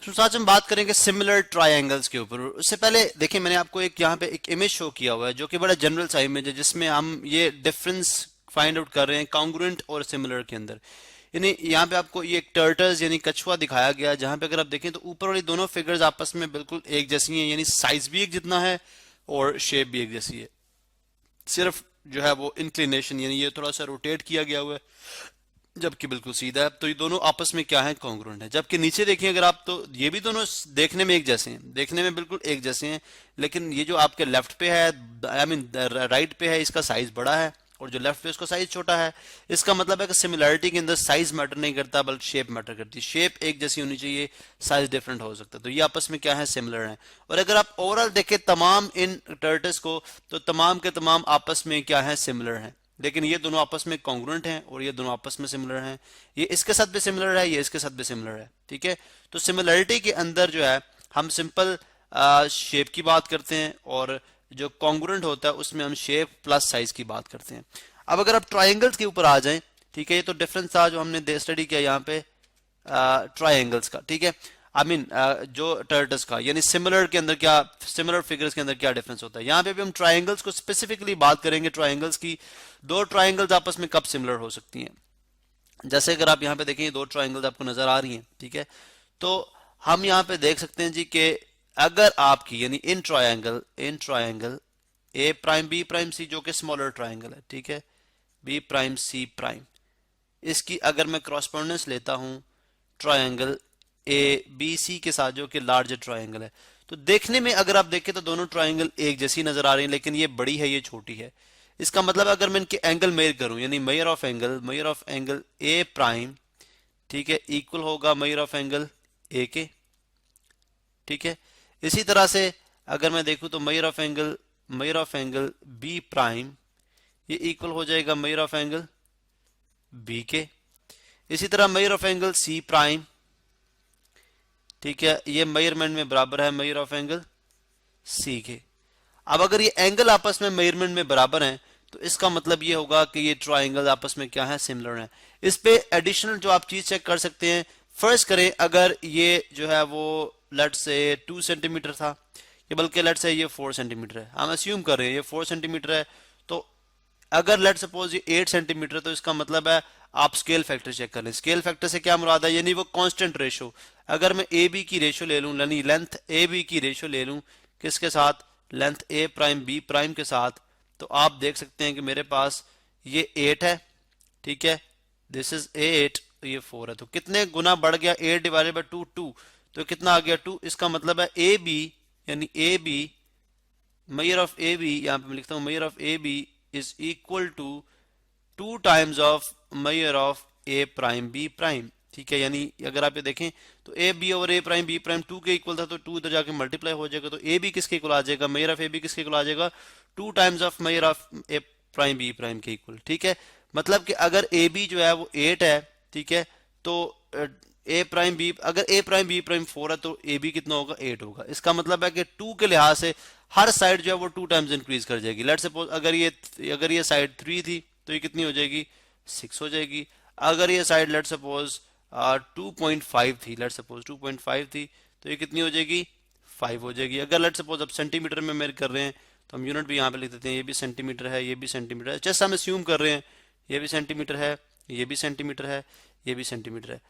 तो आज हम बात करेंगे सिमिलर ट्रायंगल्स के ऊपर। उससे पहले देखिए, मैंने आपको एक यहाँ पे एक इमेज शो किया हुआ है जो कि बड़ा जनरल सा इमेज है, जिसमें हम ये डिफरेंस फाइंड आउट कर रहे हैं कॉन्ग्रुएंट और सिमिलर के अंदर। यानी यहाँ पे आपको ये एक टर्टल्स यानी कछुआ दिखाया गया है, जहाँ पे अगर आप देखें तो ऊपर वाली दोनों फिगर्स आपस में बिल्कुल एक जैसी हैं, यानी साइज भी एक जितना है और शेप भी एक जैसी है। सिर्फ जो है वो इंक्लिनेशन यानी ये थोड़ा सा रोटेट किया गया हुआ है, जबकि बिल्कुल सीधा है। तो ये दोनों आपस में क्या है, कॉन्ग्रुएंट है। जबकि नीचे देखिए अगर आप, तो ये भी दोनों देखने में एक जैसे हैं, देखने में बिल्कुल एक जैसे हैं, लेकिन ये जो आपके लेफ्ट पे है, आई मीन राइट पे है, इसका साइज बड़ा है, और जो लेफ्ट पे उसका साइज छोटा है। इसका मतलब है कि सिमिलैरिटी के अंदर साइज मैटर नहीं करता, बल्कि शेप मैटर करती है। शेप एक जैसी होनी चाहिए, साइज डिफरेंट हो सकता है। तो ये आपस में क्या है, सिमिलर है। और अगर आप ओवरऑल देखें तमाम इन टर्टल्स को, तो तमाम के तमाम आपस में क्या है, सिमिलर हैं। लेकिन ये दोनों आपस में कॉन्ग्रुएंट हैं और ये दोनों आपस में सिमिलर हैं। ये इसके साथ भी सिमिलर है, ये इसके साथ भी सिमिलर है। ठीक है, तो सिमिलरिटी के अंदर जो है हम सिंपल शेप की बात करते हैं, और जो कॉन्ग्रुएंट होता है उसमें हम शेप प्लस साइज की बात करते हैं। अब अगर आप ट्राइंगल्स के ऊपर आ जाएं, ठीक है, ये तो डिफरेंस था जो हमने स्टडी किया यहाँ पे ट्राइंगल्स का। ठीक है, आई मीन जो टर्टल्स का, यानी सिमिलर के अंदर क्या, सिमिलर फिगर्स के अंदर क्या डिफरेंस होता है। यहाँ पे भी हम ट्राइंगल्स को स्पेसिफिकली बात करेंगे, ट्राइंगल्स की। दो ट्राइंगल्स आपस में कब सिमिलर हो सकती हैं, जैसे अगर आप यहाँ पे देखें दो ट्राइंगल्स आपको नजर आ रही हैं, ठीक है, तो हम यहाँ पे देख सकते हैं जी कि अगर आपकी यानी in triangle A prime B prime C, जो कि स्मॉलर ट्राइंगल है, ठीक है, बी प्राइम सी प्राइम, इसकी अगर मैं क्रॉसपोंडेंस लेता हूं ट्रायंगल ए बी सी के साथ, जो कि लार्जर ट्रायंगल है, तो देखने में अगर आप देखें तो दोनों ट्रायंगल एक जैसी नजर आ रही है, लेकिन ये बड़ी है, ये छोटी है। इसका मतलब अगर मैं इनके एंगल मेजर करूं, यानी major of angle A prime, ठीक है, इक्वल होगा मेजर ऑफ एंगल ए के। ठीक है, इसी तरह से अगर मैं देखूं तो measure of angle B prime, ये इक्वल हो जाएगा मेजर ऑफ एंगल बी के। इसी तरह measure of angle C prime, ठीक है, ये मेजरमेंट में बराबर है मेजर ऑफ एंगल सी के। अब अगर ये एंगल आपस में मेजरमेंट में बराबर हैं, तो इसका मतलब ये होगा कि ये ट्राइंगल आपस में क्या है, सिमिलर है। इस पे एडिशनल जो आप चीज चेक कर सकते हैं, फर्स्ट करें अगर ये जो है वो लेट्स से 2 सेंटीमीटर था, ये बल्कि लेट्स से ये 4 सेंटीमीटर है, हम अस्यूम कर रहे हैं ये 4 सेंटीमीटर है, तो अगर लेट सपोज ये 8 सेंटीमीटर, तो इसका मतलब है आप स्केल फैक्टर चेक कर लें। स्केल फैक्टर से क्या मुराद है, यानी वो कांस्टेंट रेशो। अगर मैं ए बी की रेशो ले लूं, यानी लेंथ ए बी की रेशो ले लूं किसके साथ, लेंथ ए प्राइम बी प्राइम के साथ, तो आप देख सकते हैं कि मेरे पास ये 8 है, ठीक है, दिस इज 8, ये 4 है, तो कितने गुना बढ़ गया, 8 डिवाइडेड बाई 2 2, तो कितना आ गया 2। इसका मतलब है ए बी, यानी A B measure of A B, यहां पे मैं लिखता हूं measure of A B is equal to 2 times of measure of A prime B prime. ठीक है, यानी अगर आप ये देखें तो A B over A prime B prime 2 के इक्वल था, तो 2 इधर जाके मल्टीप्लाई हो जाएगा, तो ए बी किसके इक्वल आ जाएगा, मेजर ऑफ ए बी किसके इक्वल आ जाएगा, 2 times of measure of A prime B prime के इक्वल। ठीक है, मतलब कि अगर ए बी जो है वो 8 है, ठीक है, तो ए प्राइम बी, अगर ए प्राइम बी प्राइम 4 है, तो ए बी कितना होगा, 8 होगा। इसका मतलब है कि 2 के लिहाज से हर साइड जो है वो 2 टाइम्स इंक्रीज कर जाएगी। लेट्स सपोज अगर ये साइड 3 थी, तो ये कितनी हो जाएगी, 6 हो जाएगी। अगर ये साइड लेट्स सपोज 2.5 थी, लेट्स सपोज 2.5 थी, तो ये कितनी हो जाएगी, 5 हो जाएगी। अगर लेट्स सपोज अब सेंटीमीटर में मेजर कर रहे हैं, तो हम यूनिट भी यहाँ पे लिख देते हैं, ये भी सेंटीमीटर है, ये भी सेंटीमीटर है, जैसे हम अस्यूम कर रहे हैं, ये भी सेंटीमीटर है, ये भी सेंटीमीटर है, ये भी सेंटीमीटर है।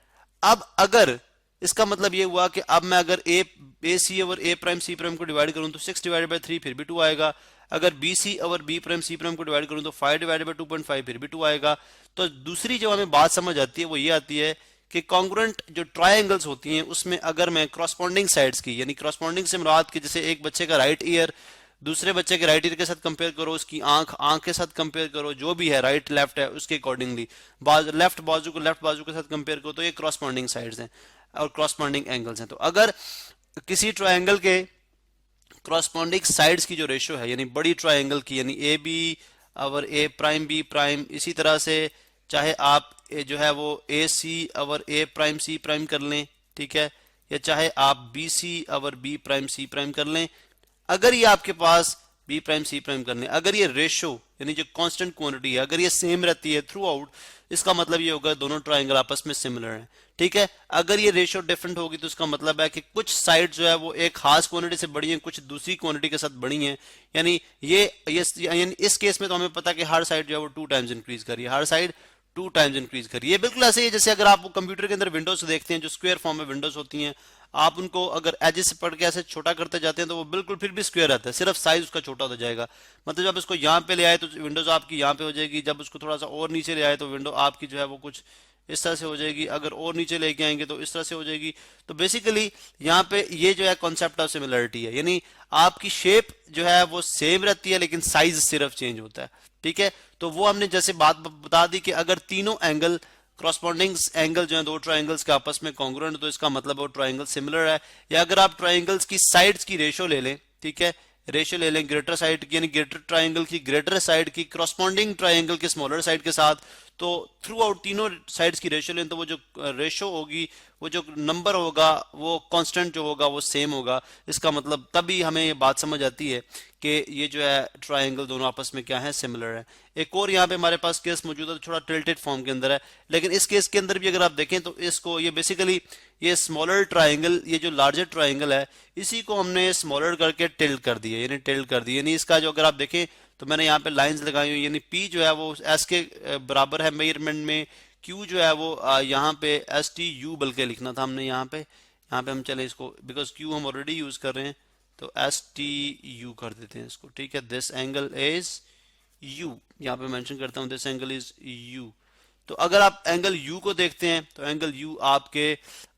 अब अगर इसका मतलब ये हुआ कि अब मैं अगर ए C over A prime C prime को डिवाइड करूं, तो 6 डिवाइडेड बाई 3 फिर भी 2 आएगा। अगर B C over B prime C prime को डिवाइड करूं, तो 5 डिवाइडेड बाई 2.5 फिर भी 2 आएगा। तो दूसरी जो हमें बात समझ आती है वो ये आती है कि कॉन्ग्रुएंट जो ट्रायंगल्स होती हैं उसमें अगर मैं क्रॉसपॉन्डिंग साइड्स की, यानी क्रॉसपॉन्डिंग से मुराद की, जैसे एक बच्चे का राइट ईयर दूसरे बच्चे के राइट ईयर के साथ कंपेयर करो, उसकी आंख के साथ कंपेयर करो, जो भी है राइट लेफ्ट है उसके अकॉर्डिंगली, लेफ्ट बाजू को लेफ्ट बाजू के साथ कंपेयर करो, तो ये क्रॉसपॉन्डिंग साइड्स हैं और क्रॉसपॉन्डिंग एंगल्स हैं। तो अगर किसी ट्रायंगल के क्रॉसपॉन्डिंग साइड्स की जो रेशो है, यानी बड़ी ट्रायंगल की, यानी A B over A prime B prime, इसी तरह से चाहे आप जो है वो A C over A prime C prime कर लें, ठीक है, या चाहे आप B C over B prime C prime कर लें, अगर ये आपके पास बी प्राइम सी प्राइम करने, अगर ये रेशो यानी जो कांस्टेंट क्वांटिटी है अगर ये सेम रहती है थ्रू आउट, इसका मतलब ये होगा दोनों ट्राइंगल आपस में सिमिलर हैं। ठीक है, अगर ये रेशियो डिफरेंट होगी तो इसका मतलब है कि कुछ साइड जो है वो एक खास क्वांटिटी से बड़ी है, कुछ दूसरी क्वांटिटी के साथ बड़ी है। यानी यानी इस केस में तो हमें पता है कि हर साइड जो है वो 2 टाइम्स इंक्रीज कर रही है, हर साइड 2 टाइम्स इंक्रीज करिए। ये बिल्कुल ऐसे ही है जैसे अगर आप कंप्यूटर के अंदर विंडोज देखते हैं जो स्क्वायर फॉर्म में विंडोज होती हैं, आप उनको अगर एजेस से पढ़ के ऐसे छोटा करते जाते हैं तो वो बिल्कुल फिर भी स्क्वायर रहता है, सिर्फ साइज उसका छोटा हो जाएगा। मतलब जब इसको यहाँ पे ले आए तो विंडोज आपकी यहाँ पे हो जाएगी, जब उसको थोड़ा सा और नीचे ले आए तो विंडो आपकी जो है वो कुछ इस तरह से हो जाएगी, अगर और नीचे लेके आएंगे तो इस तरह से हो जाएगी। तो बेसिकली यहाँ पे ये जो है कॉन्सेप्ट ऑफ सिमिलरिटी है, यानी आपकी शेप जो है वो सेम रहती है लेकिन साइज सिर्फ चेंज होता है। ठीक है, तो वो हमने जैसे बात बता दी कि अगर तीनों एंगल कॉरस्पॉन्डिंग एंगल जो है दो ट्राइंगल्स के आपस में कॉन्ग्रुएंट, तो इसका मतलब वो ट्राइंगल सिमिलर है। या अगर आप ट्राइंगल्स की साइड्स की रेशो ले लें, ठीक है, रेशियो ले लें ग्रेटर साइड की, यानी ग्रेटर ट्राइंगल की ग्रेटर साइड की कॉरस्पॉन्डिंग ट्राइंगल के स्मॉलर साइड के साथ, तो थ्रू आउट तीनों साइड्स की रेशियो लें तो वो जो रेशो होगी, वो जो नंबर होगा, वो कांस्टेंट जो होगा वो सेम होगा। इसका मतलब तभी हमें ये बात समझ आती है कि ये जो है ट्राइंगल दोनों आपस में क्या है, सिमिलर है। एक और यहाँ पे हमारे पास केस मौजूद है, थोड़ा टिल्टेड फॉर्म के अंदर है, लेकिन इस केस के अंदर भी अगर आप देखें तो इसको ये बेसिकली ये स्मॉलर ट्राइंगल, ये जो लार्जर ट्राइंगल है, इसी को हमने स्मॉलर करके टिल्ट कर दिया, यानी टिल्ट कर दिया। यानी इसका जो अगर आप देखें तो मैंने यहाँ पे लाइंस लगाई हुई, यानी पी जो है वो एस के बराबर है मेजरमेंट में, क्यू जो है वो यहाँ पे एस टी यू बल्कि लिखना था हमने यहाँ पे हम चले इसको, बिकॉज क्यू हम ऑलरेडी यूज कर रहे हैं तो एस टी यू कर देते हैं इसको। ठीक है, दिस एंगल इज यू, यहाँ पे मेंशन करता हूँ दिस एंगल इज यू। तो अगर आप एंगल यू को देखते हैं तो एंगल यू आपके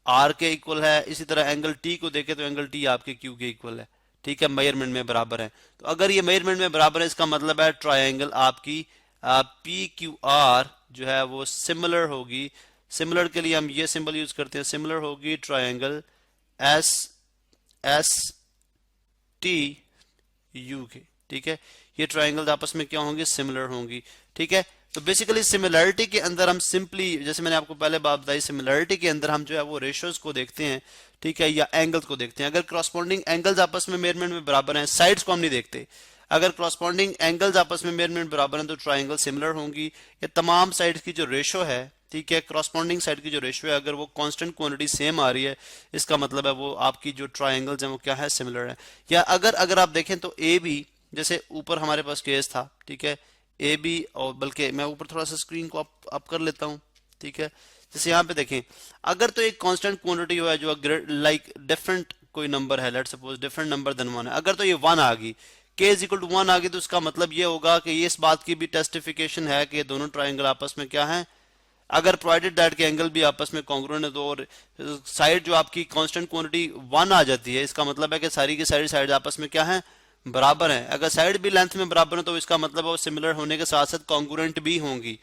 आर के इक्वल है, इसी तरह एंगल टी को देखें तो एंगल टी आपके क्यू के इक्वल है। ठीक है, मेजरमेंट में बराबर है। तो अगर ये मेजरमेंट में बराबर है इसका मतलब है ट्राइंगल आपकी पी क्यू आर जो है वो सिमिलर होगी। सिमिलर के लिए हम ये सिंबल यूज करते हैं, सिमिलर होगी triangle S S T U के। ठीक है, ये ट्राइंगल आपस में क्या होंगे, सिमिलर होंगी। ठीक है, तो बेसिकली सिमिलरिटी के अंदर हम सिंपली, जैसे मैंने आपको पहले बात बताई, सिमिलरिटी के अंदर हम जो है वो रेशियोज को देखते हैं, ठीक है, या एंगल्स को देखते हैं। अगर क्रॉसपॉन्डिंग एंगल्स आपस में मेजरमेंट में बराबर हैं, साइड्स को हम नहीं देखते, अगर क्रॉसपॉन्डिंग एंगल्स आपस में मेजरमेंट बराबर हैं तो ट्राइंगल सिमिलर होंगी। ये तमाम साइड्स की जो रेशो है, ठीक है, क्रॉसपॉन्डिंग साइड की जो रेशियो है, अगर वो कांस्टेंट क्वांटिटी सेम आ रही है, इसका मतलब है वो आपकी जो ट्राइंगल्स हैं वो क्या है, सिमिलर है। या अगर आप देखें तो ए बी, जैसे ऊपर हमारे पास केस था, ठीक है, ए बी, और बल्कि मैं ऊपर थोड़ा सा स्क्रीन को अप कर लेता हूँ। ठीक है, जैसे यहाँ पे देखें, अगर तो एक कांस्टेंट क्वांटिटी है जो लाइक डिफरेंट कोई नंबर है, let's suppose different number then 1 है, अगर तो ये 1 आ गई, k इज इक्वल टू 1 आ गई, तो इसका मतलब ये होगा कि ये इस बात की भी टेस्टिफिकेशन है कि दोनों ट्राइंगल आपस में क्या है, अगर प्रोवाइडेड दैट के एंगल भी आपस में कॉन्ग्रुएंट है, तो और साइड जो आपकी कांस्टेंट क्वांटिटी 1 आ जाती है, इसका मतलब है कि सारी की सारी साइड आपस में क्या है, बराबर है। अगर साइड भी लेंथ में बराबर है तो इसका मतलब है वो सिमिलर होने के साथ साथ कॉन्ग्रुएंट भी होंगी,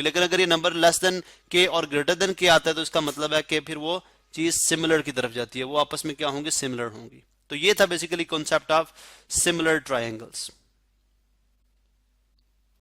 लेकिन अगर ये नंबर लेस देन के और ग्रेटर देन के आता है तो इसका मतलब है कि फिर वो चीज सिमिलर की तरफ जाती है, वो आपस में क्या होंगी, सिमिलर होंगी। तो ये था basically concept of similar triangles.